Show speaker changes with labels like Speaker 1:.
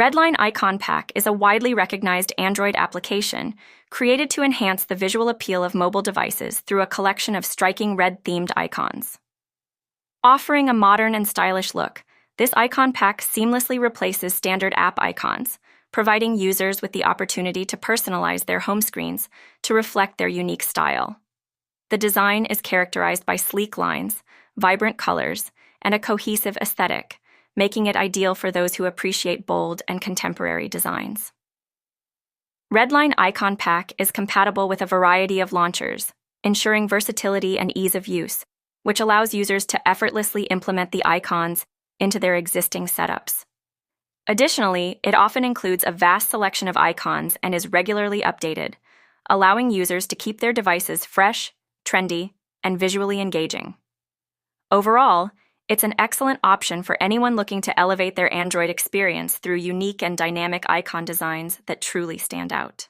Speaker 1: RedLine Icon Pack is a widely recognized Android application created to enhance the visual appeal of mobile devices through a collection of striking red-themed icons. Offering a modern and stylish look, this icon pack seamlessly replaces standard app icons, providing users with the opportunity to personalize their home screens to reflect their unique style. The design is characterized by sleek lines, vibrant colors, and a cohesive aesthetic, making it ideal for those who appreciate bold and contemporary designs. RedLine Icon Pack is compatible with a variety of launchers, ensuring versatility and ease of use, which allows users to effortlessly implement the icons into their existing setups. Additionally, it often includes a vast selection of icons and is regularly updated, allowing users to keep their devices fresh, trendy, and visually engaging. Overall, it's an excellent option for anyone looking to elevate their Android experience through unique and dynamic icon designs that truly stand out.